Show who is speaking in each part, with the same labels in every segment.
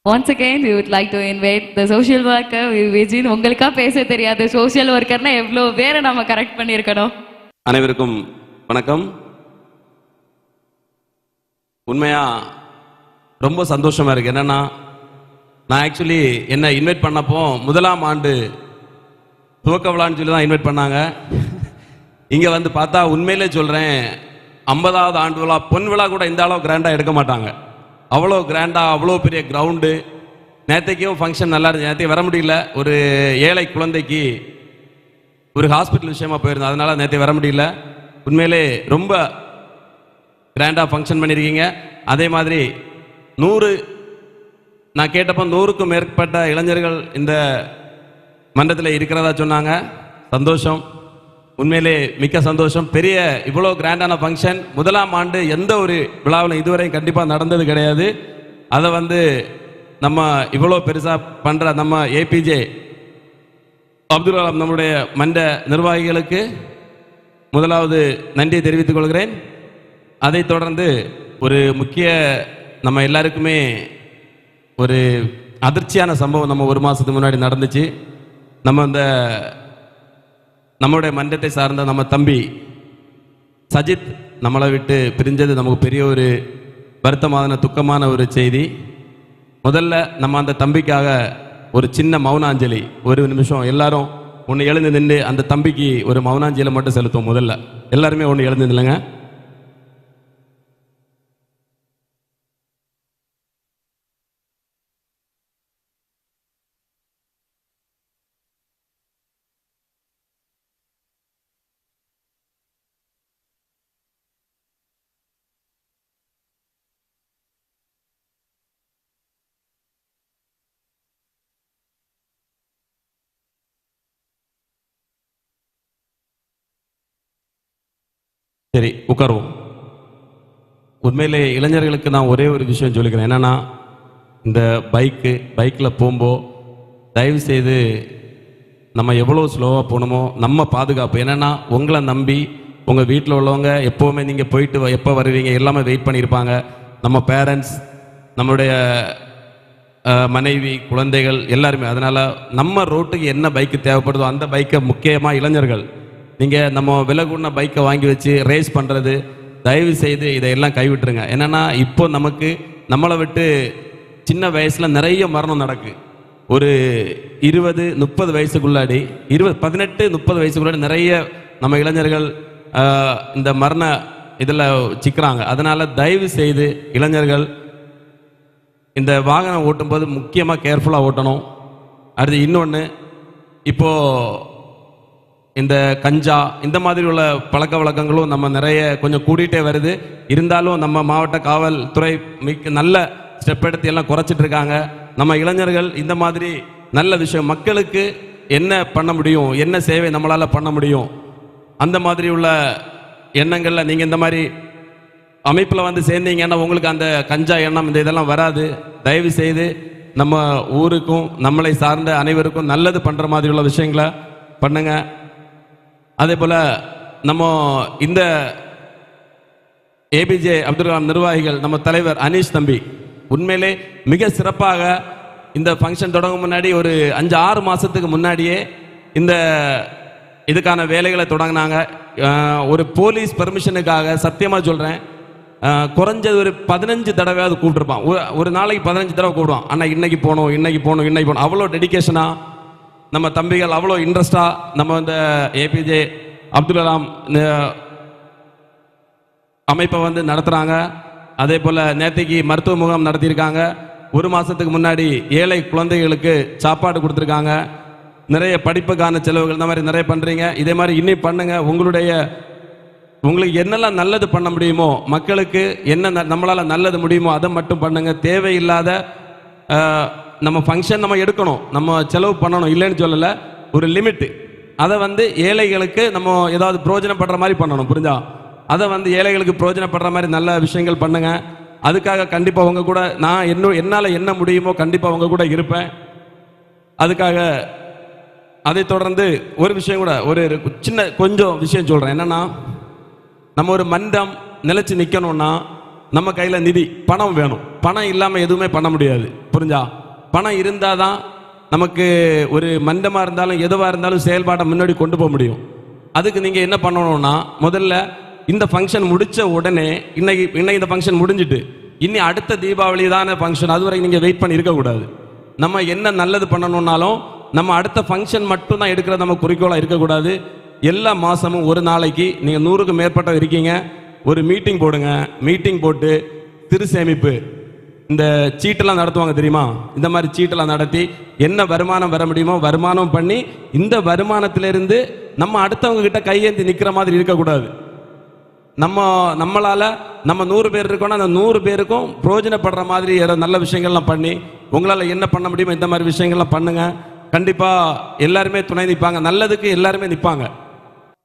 Speaker 1: Once again, we would like to invite the social worker, Vijin. உங்களுக்கா பேச தெரியாது social ஒர்க்கர்னா எவ்வளோ பேரை நம்ம கரெக்ட் பண்ணியிருக்கணும்.
Speaker 2: அனைவருக்கும் வணக்கம். உண்மையா ரொம்ப சந்தோஷமா இருக்கு. என்னன்னா, நான் ஆக்சுவலி என்ன இன்வைட் பண்ணப்போ முதலாம் ஆண்டு துவக்க விழான்னு சொல்லி தான் இன்வைட் பண்ணாங்க. இங்க வந்து பார்த்தா உண்மையிலே சொல்றேன், 50வது ஆண்டு விழா பொன் விழா கூட இந்த அளவு கிராண்டா எடுக்க மாட்டாங்க. அவ்வளோ கிராண்டாக அவ்வளோ பெரிய கிரவுண்டு. நேற்றைக்கும் ஃபங்க்ஷன் நல்லா இருந்துச்சு. நேற்றைக்கு வர முடியல, ஒரு ஏழை குழந்தைக்கு ஒரு ஹாஸ்பிட்டல் விஷயமா போயிருந்தோம், அதனால நேற்று வர முடியல. உண்மையிலே ரொம்ப கிராண்டாக ஃபங்க்ஷன் பண்ணியிருக்கீங்க. அதே மாதிரி 100 நான் கேட்டப்போ 100க்கும் மேற்பட்ட இளைஞர்கள் இந்த மன்றத்தில் இருக்கிறதா சொன்னாங்க. சந்தோஷம், உண்மையிலே மிக்க சந்தோஷம். பெரிய இவ்வளோ கிராண்டான ஃபங்க்ஷன் முதலாம் ஆண்டு எந்த ஒரு விழாவில் இதுவரையும் கண்டிப்பாக நடந்தது கிடையாது. அதை வந்து நம்ம இவ்வளோ பெருசாக பண்ணுற நம்ம ஏபிஜே அப்துல் கலாம் நம்முடைய மன்ற நிர்வாகிகளுக்கு முதலாவது நன்றியை தெரிவித்துக் கொள்கிறேன். அதைத் தொடர்ந்து ஒரு முக்கிய நம்ம எல்லாருக்குமே ஒரு அதிர்ச்சியான சம்பவம் நம்ம ஒரு மாதத்துக்கு முன்னாடி நடந்துச்சு. நம்ம இந்த நம்முடைய மன்றத்தை சார்ந்த நம்ம தம்பி சஜித் நம்மளை விட்டு பிரிஞ்சது நமக்கு பெரிய ஒரு வருத்தமான துக்கமான ஒரு செய்தி. முதல்ல நம்ம அந்த தம்பிக்காக ஒரு சின்ன மௌனாஞ்சலி, ஒரு நிமிஷம் எல்லாரும் ஒன்று எழுந்து நின்று அந்த தம்பிக்கு ஒரு மௌனாஞ்சலியை மட்டும் செலுத்துவோம். முதல்ல எல்லாருமே ஒன்று எழுந்து நில்லுங்க. சரி, உட்காருவோம். உண்மையிலே இளைஞர்களுக்கு நான் ஒரே ஒரு விஷயம் சொல்லிக்கிறேன். என்னன்னா, இந்த பைக்கில் போகும்போது தயவு செய்து நம்ம எவ்வளோ ஸ்லோவாக போகணுமோ நம்ம பாதுகாப்பு. என்னென்னா, உங்களை நம்பி உங்கள் வீட்டில் உள்ளவங்க எப்போவுமே நீங்கள் போயிட்டு எப்போ வருவீங்க எல்லாமே வெயிட் பண்ணியிருப்பாங்க. நம்ம பேரண்ட்ஸ், நம்மளுடைய மனைவி, குழந்தைகள் எல்லாருமே. அதனால் நம்ம ரோட்டுக்கு என்ன பைக்கு தேவைப்படுதோ அந்த பைக்கை, முக்கியமாக இளைஞர்கள், நீங்கள் நம்ம விலை கூடின பைக்கை வாங்கி வச்சு ரேஸ் பண்ணுறது தயவு செய்து இதையெல்லாம் கைவிட்டுருங்க. என்னென்னா, இப்போ நமக்கு நம்மளை விட்டு சின்ன வயசில் நிறைய மரணம் நடக்கு. ஒரு 20-30 வயசுக்குள்ளாடி 18-30 வயசுக்குள்ளாடி நிறைய நம்ம இளைஞர்கள் இந்த மரண இதில் சிக்கிறாங்க. அதனால் தயவு செய்து இளைஞர்கள் இந்த வாகனம் ஓட்டும்போது முக்கியமாக கேர்ஃபுல்லாக ஓட்டணும். அடுத்து இன்னொன்று, இப்போது இந்த கஞ்சா இந்த மாதிரி உள்ள பழக்க வழக்கங்களும் நம்ம நிறைய கொஞ்சம் கூட்டிகிட்டே வருது. இருந்தாலும் நம்ம மாவட்ட காவல்துறை நல்ல ஸ்டெப் எடுத்து எல்லாம் குறைச்சிட்டு இருக்காங்க. நம்ம இளைஞர்கள் இந்த மாதிரி நல்ல விஷயம், மக்களுக்கு என்ன பண்ண முடியும், என்ன சேவை நம்மளால் பண்ண முடியும், அந்த மாதிரி உள்ள எண்ணங்களில் நீங்கள் இந்த மாதிரி அமைப்பில் வந்து சேர்ந்தீங்கன்னா உங்களுக்கு அந்த கஞ்சா எண்ணம் இந்த இதெல்லாம் வராது. தயவு செய்து நம்ம ஊருக்கும் நம்மளை சார்ந்த அனைவருக்கும் நல்லது பண்ணுற மாதிரி உள்ள விஷயங்களை பண்ணுங்க. அதே போல் நம்ம இந்த ஏபிஜே அப்துல் கலாம் நிர்வாகிகள், நம்ம தலைவர் அனீஷ் தம்பி உண்மையிலே மிக சிறப்பாக இந்த ஃபங்க்ஷன் தொடங்கும் முன்னாடி ஒரு 5-6 மாதத்துக்கு முன்னாடியே இந்த இதுக்கான வேலைகளை தொடங்கினாங்க. ஒரு போலீஸ் பெர்மிஷனுக்காக சத்தியமாக சொல்கிறேன், குறைஞ்சது ஒரு 15 தடவையாவது கூப்பிட்டுருப்பான். ஒரு நாளைக்கு 15 தடவை கூப்பிடுவான். ஆனால் இன்னைக்கு போகணும். அவ்வளோ டெடிக்கேஷனாக நம்ம தம்பிகள், அவ்வளோ இன்ட்ரெஸ்டாக நம்ம இந்த ஏபிஜே அப்துல் கலாம் அமைப்பை வந்து நடத்துகிறாங்க. அதே போல் நேற்றைக்கு மருத்துவ முகாம் நடத்தியிருக்காங்க. ஒரு மாதத்துக்கு முன்னாடி ஏழை குழந்தைகளுக்கு சாப்பாடு கொடுத்துருக்காங்க. நிறைய படிப்புக்கான செலவுகள் இந்த மாதிரி நிறைய பண்ணுறீங்க. இதே மாதிரி இன்னும் பண்ணுங்கள். உங்களுக்கு என்னெல்லாம் நல்லது பண்ண முடியுமோ, மக்களுக்கு என்ன நம்மளால் நல்லது முடியுமோ அதை மட்டும் பண்ணுங்கள். தேவையில்லாத நம்ம ஃபங்க்ஷன் நம்ம எடுக்கணும், நம்ம செலவு பண்ணணும், இல்லைன்னு சொல்லலை. ஒரு லிமிட்டு, அதை வந்து ஏழைகளுக்கு நம்ம ஏதாவது பிரயோஜனப்படுற மாதிரி பண்ணணும். புரிஞ்சா? அதை வந்து ஏழைகளுக்கு பிரயோஜனப்படுற மாதிரி நல்ல விஷயங்கள் பண்ணுங்க. அதுக்காக கண்டிப்பாக உங்க கூட நான் என்னால் என்ன முடியுமோ கண்டிப்பாக உங்க கூட இருப்பேன். அதுக்காக அதை தொடர்ந்து ஒரு விஷயம் கூட, ஒரு சின்ன கொஞ்சம் விஷயம் சொல்கிறேன். என்னென்னா, நம்ம ஒரு மன்றம் நிலைச்சு நிற்கணும்னா நம்ம கையில் நிதி பணம் வேணும். பணம் இல்லாமல் எதுவுமே பண்ண முடியாது. புரிஞ்சா? பணம் இருந்தால் தான் நமக்கு ஒரு மண்டமாக இருந்தாலும் எதுவாக இருந்தாலும் செயல்பாட்டை முன்னாடி கொண்டு போக முடியும். அதுக்கு நீங்கள் என்ன பண்ணணும்னா, முதல்ல இந்த ஃபங்க்ஷன் முடித்த உடனே இன்னைக்கு இந்த ஃபங்க்ஷன் முடிஞ்சிட்டு இனி அடுத்த தீபாவளி தானே ஃபங்க்ஷன், அதுவரை நீங்கள் வெயிட் பண்ணி இருக்கக்கூடாது. நம்ம என்ன நல்லது பண்ணணும்னாலும் நம்ம அடுத்த ஃபங்க்ஷன் மட்டும் தான் எடுக்கிறது நம்ம குறிக்கோளாக இருக்கக்கூடாது. எல்லா மாதமும் ஒரு நாளைக்கு நீங்கள் 100க்கு மேற்பட்ட இருக்கீங்க, ஒரு மீட்டிங் போடுங்க. மீட்டிங் போட்டு சிறு சேமிப்பு, இந்த சீட்டெல்லாம் நடத்துவாங்க தெரியுமா, இந்த மாதிரி சீட்டெல்லாம் நடத்தி என்ன வருமானம் வர முடியுமோ வருமானம் பண்ணி இந்த வருமானத்திலிருந்து நம்ம அடுத்தவங்க கிட்ட கையேந்தி நிற்கிற மாதிரி இருக்கக்கூடாது. நம்மளால நம்ம 100 பேர் இருக்கோம்னா அந்த 100 பேருக்கும் பிரயோஜனப்படுற மாதிரி நல்ல விஷயங்கள்லாம் பண்ணி உங்களால் என்ன பண்ண முடியுமோ இந்த மாதிரி விஷயங்கள்லாம் பண்ணுங்க. கண்டிப்பாக எல்லாருமே துணை நிற்பாங்க, நல்லதுக்கு எல்லாருமே நிற்பாங்க.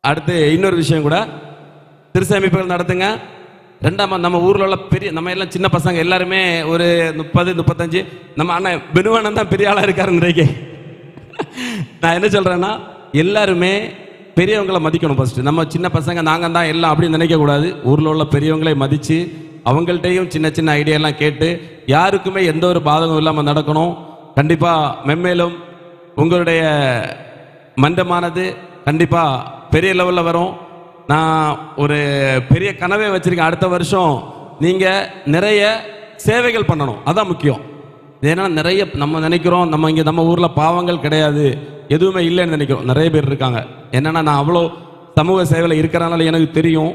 Speaker 2: அடுத்து இன்னொரு விஷயம் கூட, திருசேமிப்புகள் நடத்துங்க. ரெண்டாம் நம்ம ஊரில் உள்ள பெரிய நம்ம எல்லாம் சின்ன பசங்க எல்லாருமே ஒரு 30-35, நம்ம அண்ணன் பெனுவானன் தான் பெரிய ஆளாக இருக்காரு இன்றைக்கு. நான் என்ன சொல்கிறேன்னா, எல்லாருமே பெரியவங்களை மதிக்கணும். ஃபஸ்ட்டு நம்ம சின்ன பசங்க நாங்கள் தான் எல்லாம் அப்படின்னு நினைக்கக்கூடாது. ஊரில் உள்ள பெரியவங்களை மதித்து அவங்கள்ட்டையும் சின்ன சின்ன ஐடியாலாம் கேட்டு யாருக்குமே எந்த ஒரு பாதகம் இல்லாமல் நடக்கணும். கண்டிப்பாக மென்மேலும் உங்களுடைய மண்டமானது கண்டிப்பாக பெரிய லெவலில் வரும். நான் ஒரு பெரிய கனவே வச்சுருக்கேன். அடுத்த வருஷம் நீங்கள் நிறைய சேவைகள் பண்ணணும், அதான் முக்கியம். ஏன்னா நிறைய நம்ம நினைக்கிறோம் நம்ம இங்கே நம்ம ஊரில் பாவங்கள் கிடையாது, எதுவுமே இல்லைன்னு நினைக்கிறோம். நிறைய பேர் இருக்காங்க. என்னென்னா நான் அவ்வளோ சமூக சேவையில் இருக்கிறனால எனக்கு தெரியும்.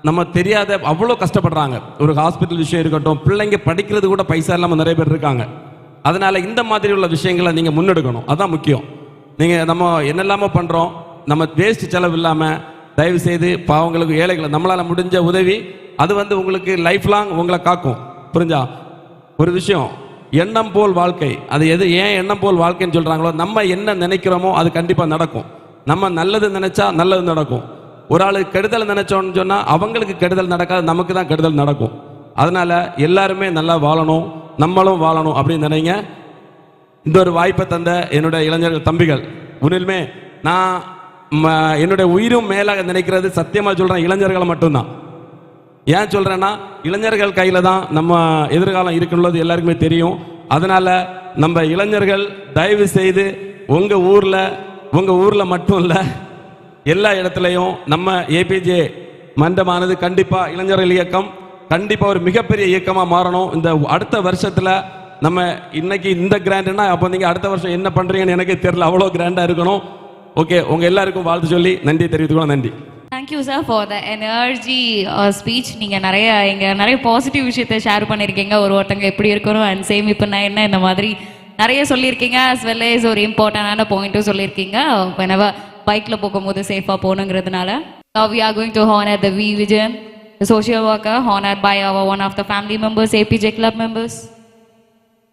Speaker 2: நம்ம தெரியாத அவ்வளோ கஷ்டப்படுறாங்க. ஒரு ஹாஸ்பிட்டல் விஷயம் இருக்கட்டும், பிள்ளைங்க படிக்கிறது கூட பைசா இல்லாமல் நிறைய பேர் இருக்காங்க. அதனால் இந்த மாதிரி உள்ள விஷயங்களை நீங்கள் முன்னெடுக்கணும், அதான் முக்கியம். நீங்கள் நம்ம என்னெல்லாமோ பண்ணுறோம், நம்ம வேஸ்ட் செலவு இல்லாமல் தயவு செய்து பாவங்களுக்கு ஏழைகளை நம்மளால் முடிஞ்ச உதவி அது உங்களுக்கு லைஃப் லாங் உங்களை காக்கும். புரிஞ்சா? ஒரு விஷயம், எண்ணம் போல் வாழ்க்கை. அது ஏன் எண்ணம் போல் வாழ்க்கைன்னு சொல்கிறாங்களோ, நம்ம என்ன நினைக்கிறோமோ அது கண்டிப்பாக நடக்கும். நம்ம நல்லது நினைச்சா நல்லது நடக்கும். ஒரு ஆளு கெடுதல் நினைச்சோன்னு சொன்னால் அவங்களுக்கு கெடுதல் நடக்காது, நமக்கு தான் கெடுதல் நடக்கும். அதனால எல்லாருமே நல்லா வாழணும், நம்மளும் வாழணும் அப்படின்னு நினைங்க. இந்த ஒரு வாய்ப்பை தந்த என்னுடைய இளைஞர்கள் தம்பிகள், உண்மையிலுமே நான் என்னுடைய உயிரும் மேலாக நினைக்கிறது சத்தியமாக சொல்கிறேன் இளைஞர்களை மட்டும்தான். ஏன் சொல்கிறேன்னா, இளைஞர்கள் கையில் தான் நம்ம எதிர்காலம் இருக்குள்ளது எல்லாருக்குமே தெரியும். அதனால் நம்ம இளைஞர்கள் தயவு செய்து உங்கள் ஊரில் மட்டும் இல்லை எல்லா இடத்துலையும் நம்ம ஏபிஜே மன்றமானது கண்டிப்பாக இளைஞர்கள் இயக்கம் கண்டிப்பாக ஒரு மிகப்பெரிய இயக்கமாக மாறணும். இந்த அடுத்த வருஷத்தில் நம்ம இன்னைக்கு இந்த கிராண்டுன்னா அப்போ நீங்கள் அடுத்த வருஷம் என்ன பண்ணுறீங்கன்னு எனக்கே தெரியல, அவ்வளோ கிராண்டாக இருக்கணும். ஓகே, உங்கள் எல்லாருக்கும் வாழ்த்து சொல்லி நன்றி தெரிவித்துக்கணும். நன்றி.
Speaker 1: Thank you sir for the energy speech. நீங்கள் நிறைய பாசிட்டிவ் விஷயத்தை ஷேர் பண்ணியிருக்கீங்க. ஒருத்தங்க எப்படி இருக்கணும் அண்ட் சேமிப்புனா என்ன, இந்த மாதிரி நிறைய சொல்லியிருக்கீங்க. as well as ஒரு இம்பார்ட்டண்டான பாயிண்ட்டும் சொல்லியிருக்கீங்க. whenever பைக்கில் போகும்போது சேஃபாக போகணுங்கிறதுனால. Now we are going to honor the V Vijayan, the social worker, honored by one of the family members, APJ Club members.